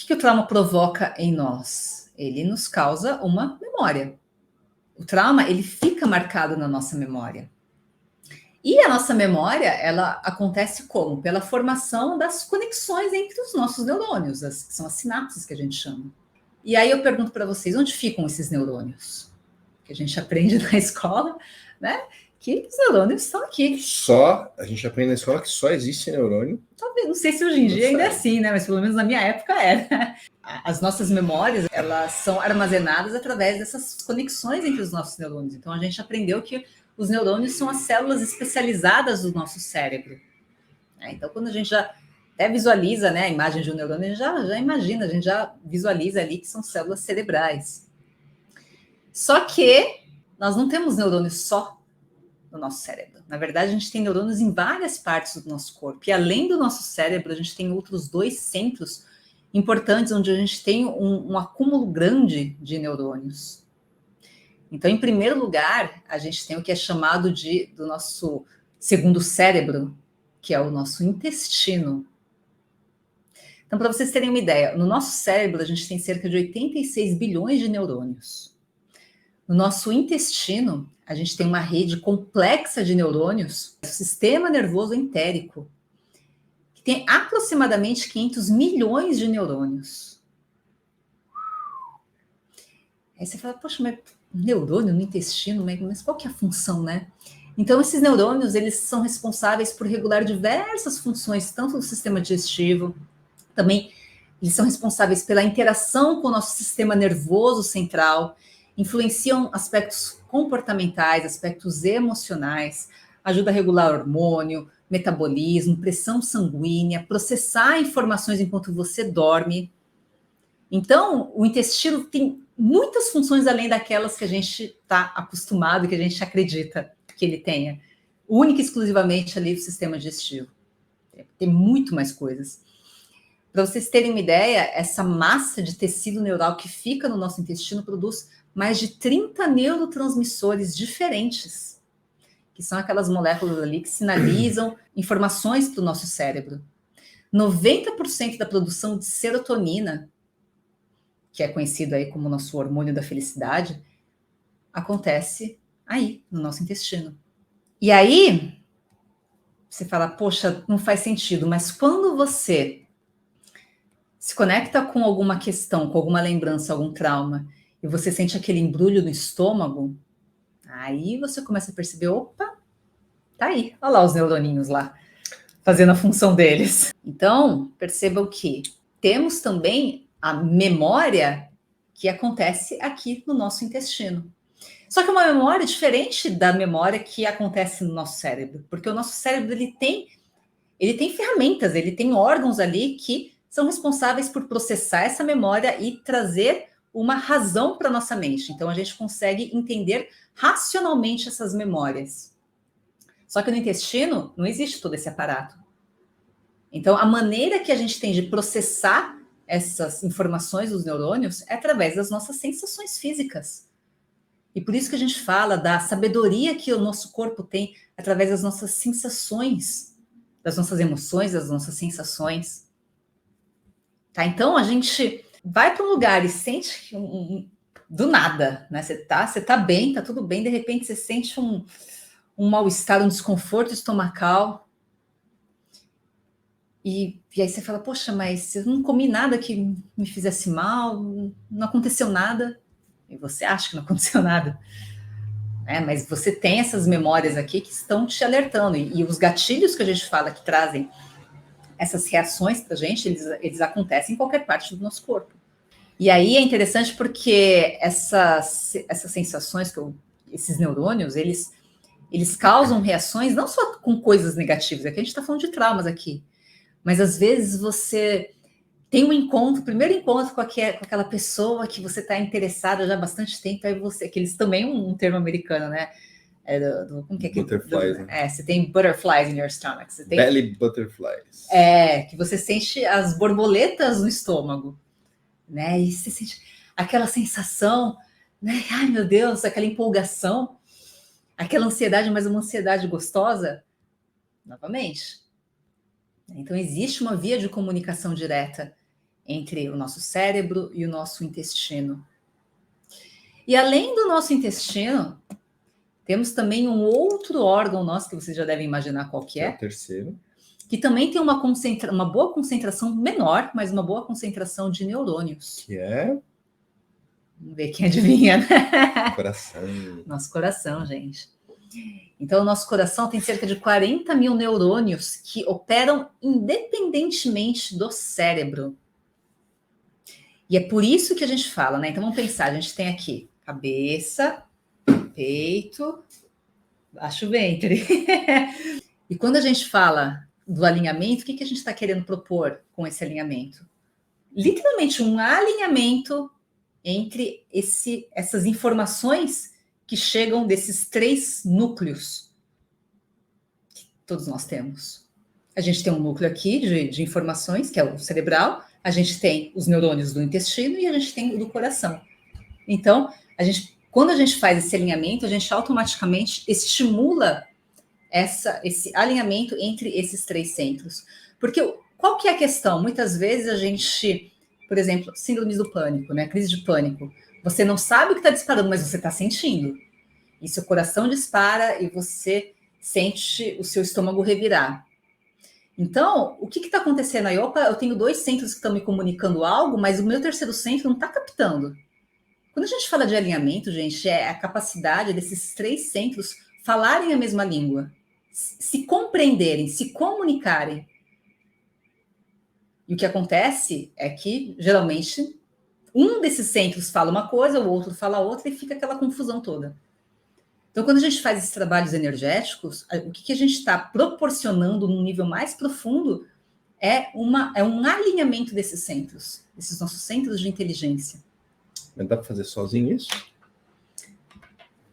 que o trauma provoca em nós? Ele nos causa uma memória. O trauma, ele fica marcado na nossa memória. E a nossa memória, ela acontece como? Pela formação das conexões entre os nossos neurônios, que são as sinapses que a gente chama. E aí eu pergunto para vocês, onde ficam esses neurônios? Que a gente aprende na escola, né? Que os neurônios estão aqui. A gente aprende na escola que só existe neurônio. Talvez, não sei se hoje em dia ainda é assim, né? Mas pelo menos na minha época era. As nossas memórias, elas são armazenadas através dessas conexões entre os nossos neurônios. Então a gente aprendeu que os neurônios são as células especializadas do nosso cérebro. Então quando a gente já até visualiza, né, a imagem de um neurônio, a gente já imagina, a gente já visualiza ali que são células cerebrais. Só que nós não temos neurônios só no nosso cérebro. Na verdade, a gente tem neurônios em várias partes do nosso corpo. E além do nosso cérebro, a gente tem outros 2 centros importantes, onde a gente tem um acúmulo grande de neurônios. Então, em primeiro lugar, a gente tem o que é chamado do nosso segundo cérebro, que é o nosso intestino. Então, para vocês terem uma ideia, no nosso cérebro, a gente tem cerca de 86 bilhões de neurônios. No nosso intestino, a gente tem uma rede complexa de neurônios, o sistema nervoso entérico, que tem aproximadamente 500 milhões de neurônios. Aí você fala, poxa, mas neurônio no intestino, mas qual que é a função, né? Então, esses neurônios, eles são responsáveis por regular diversas funções, tanto do sistema digestivo, também eles são responsáveis pela interação com o nosso sistema nervoso central, influenciam aspectos comportamentais, aspectos emocionais, ajuda a regular hormônio, metabolismo, pressão sanguínea, processar informações enquanto você dorme. Então, o intestino tem muitas funções além daquelas que a gente está acostumado, que a gente acredita que ele tenha. Única e exclusivamente ali do sistema digestivo. Tem muito mais coisas. Para vocês terem uma ideia, essa massa de tecido neural que fica no nosso intestino produz mais de 30 neurotransmissores diferentes, que são aquelas moléculas ali que sinalizam informações para o nosso cérebro. 90% da produção de serotonina, que é conhecido aí como o nosso hormônio da felicidade, acontece aí, no nosso intestino. E aí, você fala, poxa, não faz sentido, mas quando você se conecta com alguma questão, com alguma lembrança, algum trauma, e você sente aquele embrulho no estômago, aí você começa a perceber, opa, tá aí, olha lá os neuroninhos lá, fazendo a função deles. Então, percebam que temos também a memória que acontece aqui no nosso intestino. Só que é uma memória diferente da memória que acontece no nosso cérebro, porque o nosso cérebro ele tem ferramentas, ele tem órgãos ali que são responsáveis por processar essa memória e trazer uma razão para a nossa mente. Então, a gente consegue entender racionalmente essas memórias. Só que no intestino não existe todo esse aparato. Então, a maneira que a gente tem de processar essas informações dos neurônios é através das nossas sensações físicas. E por isso que a gente fala da sabedoria que o nosso corpo tem através das nossas sensações, das nossas emoções, das nossas sensações. Tá? Então, a gente vai para um lugar e sente do nada, né? Você tá bem, tá tudo bem, de repente você sente um mal-estar, um desconforto estomacal. E aí você fala, poxa, mas eu não comi nada que me fizesse mal, não aconteceu nada. E você acha que não aconteceu nada. Mas você tem essas memórias aqui que estão te alertando. E os gatilhos que a gente fala que trazem essas reações para a gente, eles acontecem em qualquer parte do nosso corpo. E aí é interessante porque essas sensações, esses neurônios, eles causam reações não só com coisas negativas, é que a gente está falando de traumas aqui, mas às vezes você tem primeiro encontro com aquela pessoa que você está interessada já há bastante tempo, aí que eles também um termo americano, né? Como que é butterflies, né? Você tem butterflies in your stomach. Você tem, belly butterflies. Que você sente as borboletas no estômago, né? E você sente aquela sensação, né? Ai, meu Deus, aquela empolgação, aquela ansiedade, mas uma ansiedade gostosa, novamente. Então, existe uma via de comunicação direta entre o nosso cérebro e o nosso intestino. E além do nosso intestino, temos também um outro órgão nosso, que vocês já devem imaginar qual que É é, o terceiro. que também tem uma boa concentração, menor, mas uma boa concentração de neurônios. Que é Vamos ver quem adivinha, né? coração. Nosso coração, gente. Então, o nosso coração tem cerca de 40 mil neurônios que operam independentemente do cérebro. E é por isso que a gente fala, né? Então, vamos pensar, a gente tem aqui cabeça, peito, baixo ventre. E quando a gente fala do alinhamento, o que a gente está querendo propor com esse alinhamento? Literalmente um alinhamento entre essas informações que chegam desses 3 núcleos que todos nós temos. A gente tem um núcleo aqui de informações, que é o cerebral, a gente tem os neurônios do intestino e a gente tem o do coração. Então, quando a gente faz esse alinhamento, a gente automaticamente estimula esse alinhamento entre esses 3 centros. Porque qual que é a questão? Muitas vezes a gente, por exemplo, síndrome do pânico, né? Crise de pânico. Você não sabe o que está disparando, mas você está sentindo. E seu coração dispara e você sente o seu estômago revirar. Então, o que está acontecendo aí? Opa, eu tenho 2 centros que estão me comunicando algo, mas o meu terceiro centro não está captando. Quando a gente fala de alinhamento, gente, é a capacidade desses 3 centros falarem a mesma língua, se compreenderem, se comunicarem. E o que acontece é que, geralmente, um desses centros fala uma coisa, o outro fala outra, e fica aquela confusão toda. Então, quando a gente faz esses trabalhos energéticos, o que a gente está proporcionando num nível mais profundo é um alinhamento desses centros, desses nossos centros de inteligência. Mas dá para fazer sozinho isso?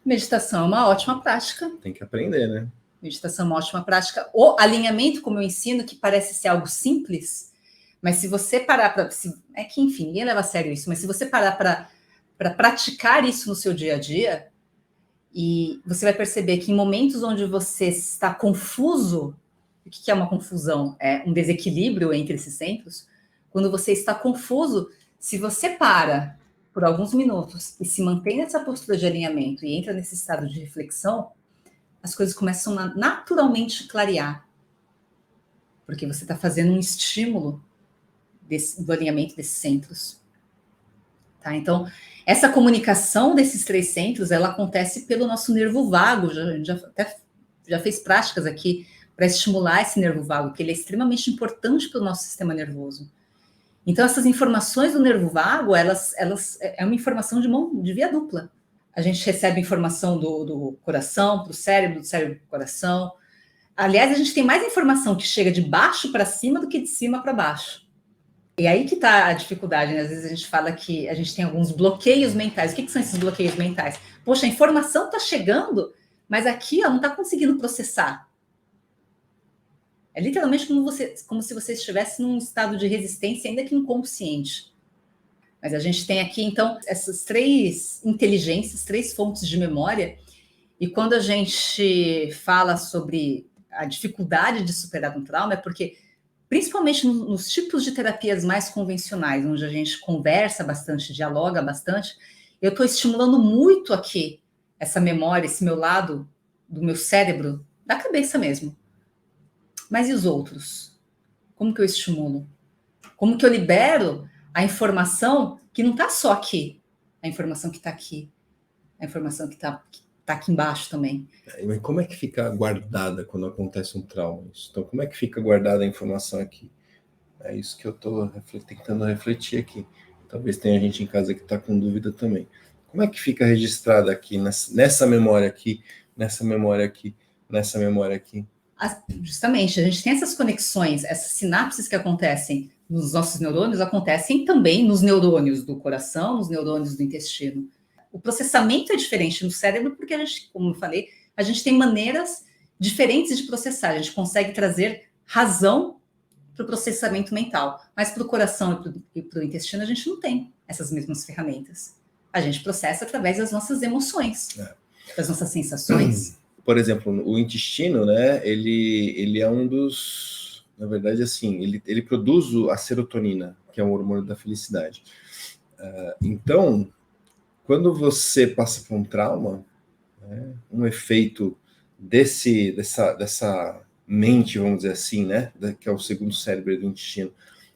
Meditação é uma ótima prática. Tem que aprender, né? Meditação é uma ótima prática. O alinhamento, como eu ensino, que parece ser algo simples, mas se você parar para... É que, enfim, ninguém leva a sério isso, mas se você parar para praticar isso no seu dia a dia, e você vai perceber que em momentos onde você está confuso, o que é uma confusão? É um desequilíbrio entre esses centros. Quando você está confuso, se você para por alguns minutos e se mantém nessa postura de alinhamento e entra nesse estado de reflexão, as coisas começam a naturalmente clarear. Porque você está fazendo um estímulo do alinhamento desses centros. Tá? Então, essa comunicação desses 3 centros, ela acontece pelo nosso nervo vago. A gente já fez práticas aqui para estimular esse nervo vago, que ele é extremamente importante para o nosso sistema nervoso. Então, essas informações do nervo vago, elas é uma informação de via dupla. A gente recebe informação do coração para o cérebro, do cérebro para o coração. Aliás, a gente tem mais informação que chega de baixo para cima do que de cima para baixo. E aí que está a dificuldade, né? Às vezes a gente fala que a gente tem alguns bloqueios mentais. O que são esses bloqueios mentais? Poxa, a informação está chegando, mas aqui não está conseguindo processar. É literalmente como se você estivesse num estado de resistência, ainda que inconsciente. Mas a gente tem aqui, então, essas 3 inteligências, 3 fontes de memória, e quando a gente fala sobre a dificuldade de superar um trauma, é porque, principalmente nos tipos de terapias mais convencionais, onde a gente conversa bastante, dialoga bastante, eu estou estimulando muito aqui essa memória, esse meu lado do meu cérebro, da cabeça mesmo. Mas e os outros? Como que eu estimulo? Como que eu libero a informação que não está só aqui, a informação que está aqui, a informação que está aqui embaixo também. Mas como é que fica guardada quando acontece um trauma? Então, como é que fica guardada a informação aqui? É isso que eu estou tentando refletir aqui. Talvez tenha gente em casa que está com dúvida também. Como é que fica registrada aqui, nessa memória aqui, nessa memória aqui, nessa memória aqui? Justamente, a gente tem essas conexões, essas sinapses que acontecem nos nossos neurônios, acontecem também nos neurônios do coração, nos neurônios do intestino. O processamento é diferente no cérebro porque a gente, como eu falei, a gente tem maneiras diferentes de processar. A gente consegue trazer razão para o processamento mental, mas para o coração e para o intestino a gente não tem essas mesmas ferramentas. A gente processa através das nossas emoções, das nossas sensações. Por exemplo, o intestino, né? Ele é um dos Na verdade, assim, ele produz a serotonina, que é o hormônio da felicidade. Então, quando você passa por um trauma, né, um efeito dessa mente, vamos dizer assim, né, que é o segundo cérebro do intestino,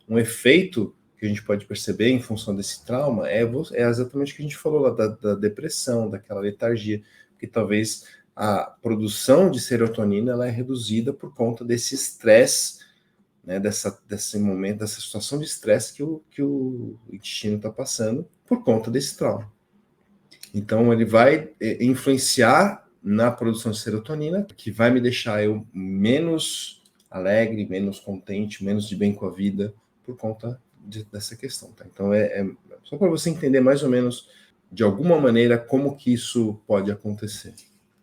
um efeito que a gente pode perceber em função desse trauma é exatamente o que a gente falou lá da depressão, daquela letargia, que talvez a produção de serotonina ela é reduzida por conta desse estresse, né, desse momento, dessa situação de estresse que o intestino está passando por conta desse trauma. Então, ele vai influenciar na produção de serotonina, que vai me deixar eu menos alegre, menos contente, menos de bem com a vida, por conta dessa questão. Tá? Então, só para você entender mais ou menos, de alguma maneira, como que isso pode acontecer.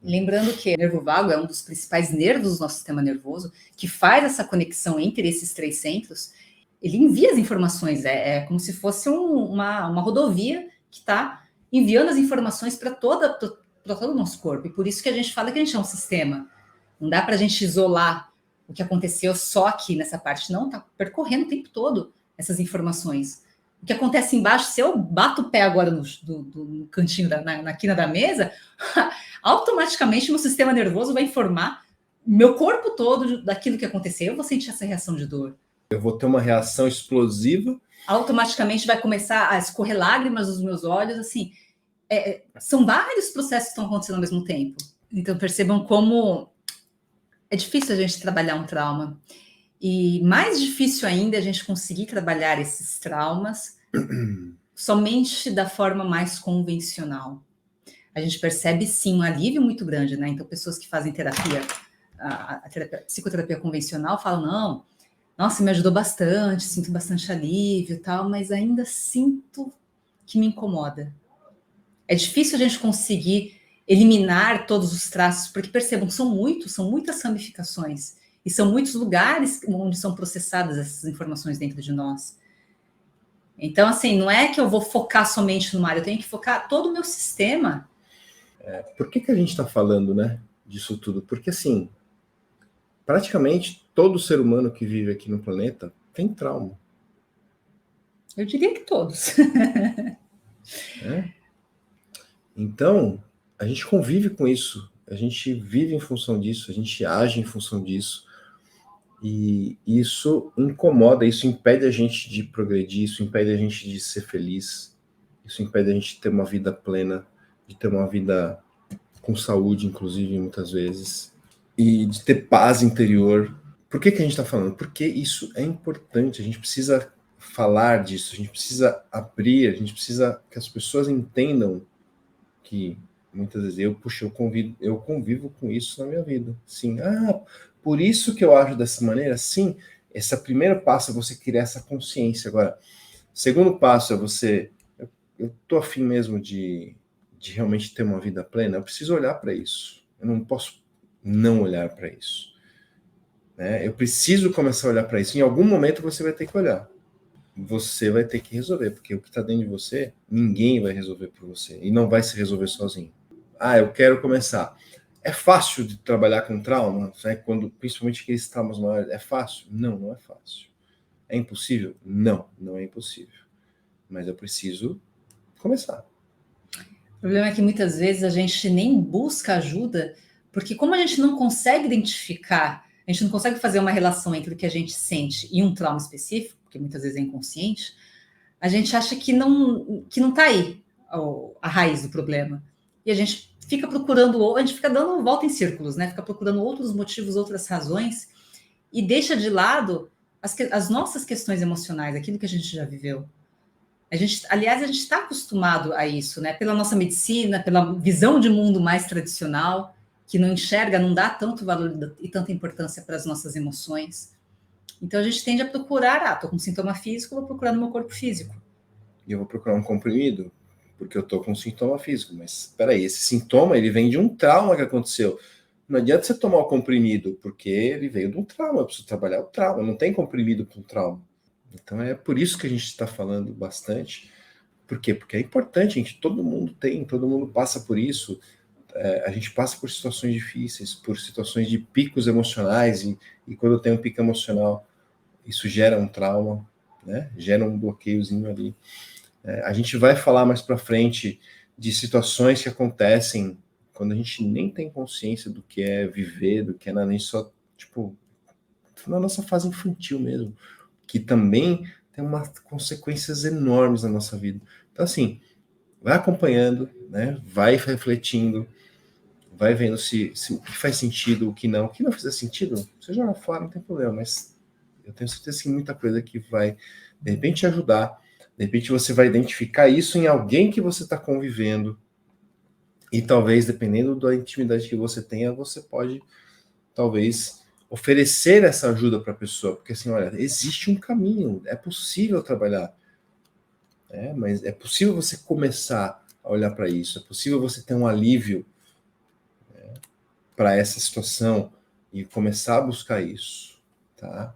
Lembrando que o nervo vago é um dos principais nervos do nosso sistema nervoso, que faz essa conexão entre esses 3 centros. Ele envia as informações, como se fosse uma rodovia que está enviando as informações para todo o nosso corpo. E por isso que a gente fala que a gente é um sistema. Não dá para a gente isolar o que aconteceu só aqui nessa parte. Não, está percorrendo o tempo todo essas informações. O que acontece embaixo, se eu bato o pé agora no cantinho, na quina da mesa, automaticamente meu sistema nervoso vai informar meu corpo todo daquilo que aconteceu. Eu vou sentir essa reação de dor. Eu vou ter uma reação explosiva. Automaticamente vai começar a escorrer lágrimas dos meus olhos, assim. São vários processos que estão acontecendo ao mesmo tempo. Então percebam como é difícil a gente trabalhar um trauma. E mais difícil ainda a gente conseguir trabalhar esses traumas somente da forma mais convencional. A gente percebe, sim, um alívio muito grande, né? Então, pessoas que fazem terapia, a psicoterapia convencional falam, não, nossa, me ajudou bastante, sinto bastante alívio e tal, mas ainda sinto que me incomoda. É difícil a gente conseguir eliminar todos os traços, porque percebam, são muitas ramificações, e são muitos lugares onde são processadas essas informações dentro de nós. Então, assim, não é que eu vou focar somente numa área, eu tenho que focar todo o meu sistema. Por que a gente está falando, né, disso tudo? Porque, assim, praticamente todo ser humano que vive aqui no planeta tem trauma. Eu diria que todos. Então, a gente convive com isso, a gente vive em função disso, a gente age em função disso, e isso incomoda, isso impede a gente de progredir, isso impede a gente de ser feliz, isso impede a gente de ter uma vida plena, de ter uma vida com saúde, inclusive, muitas vezes, e de ter paz interior. Por que a gente está falando? Porque isso é importante, a gente precisa falar disso, a gente precisa abrir, a gente precisa que as pessoas entendam que muitas vezes eu convivo com isso na minha vida. Sim, por isso que eu ajo dessa maneira? Sim, esse primeiro passo é você criar essa consciência. Agora, segundo passo é você, eu tô afim mesmo de realmente ter uma vida plena, eu preciso olhar para isso. Eu não posso não olhar para isso. Né? Eu preciso começar a olhar para isso. Em algum momento você vai ter que olhar. Você vai ter que resolver, porque o que está dentro de você, ninguém vai resolver por você. E não vai se resolver sozinho. Eu quero começar. É fácil de trabalhar com trauma? Né? Principalmente aqueles traumas maiores. É fácil? Não, não é fácil. É impossível? Não, não é impossível. Mas eu preciso começar. O problema é que muitas vezes a gente nem busca ajuda, porque como a gente não consegue identificar, a gente não consegue fazer uma relação entre o que a gente sente e um trauma específico, porque muitas vezes é inconsciente, a gente acha que não está aí a raiz do problema. E a gente fica procurando, a gente fica dando volta em círculos, né? Fica procurando outros motivos, outras razões, e deixa de lado as nossas questões emocionais, aquilo que a gente já viveu. Aliás, a gente está acostumado a isso, né? Pela nossa medicina, pela visão de mundo mais tradicional, que não enxerga, não dá tanto valor e tanta importância para as nossas emoções. Então a gente tende a procurar, estou com sintoma físico, vou procurar no meu corpo físico. E eu vou procurar um comprimido, porque eu estou com um sintoma físico. Mas espera aí, esse sintoma ele vem de um trauma que aconteceu. Não adianta você tomar o comprimido, porque ele veio de um trauma. Eu preciso trabalhar o trauma. Não tem comprimido com trauma. Então é por isso que a gente está falando bastante. Por quê? Porque é importante, gente. Todo mundo passa por isso. A gente passa por situações difíceis, por situações de picos emocionais. E quando eu tenho um pico emocional, isso gera um trauma, né? Gera um bloqueiozinho ali. A gente vai falar mais para frente de situações que acontecem quando a gente nem tem consciência do que é viver, do que é nem só, tipo, na nossa fase infantil mesmo, que também tem umas consequências enormes na nossa vida. Então, assim, vai acompanhando, né? Vai refletindo, vai vendo se o que faz sentido, o que não. O que não fizer sentido, você joga fora, não tem problema, mas eu tenho certeza que muita coisa que vai, de repente, te ajudar. De repente, você vai identificar isso em alguém que você está convivendo. E talvez, dependendo da intimidade que você tenha, você pode, talvez, oferecer essa ajuda para a pessoa. Porque, assim, olha, existe um caminho, é possível trabalhar. Mas é possível você começar a olhar para isso. É possível você ter um alívio para essa situação e começar a buscar isso, tá?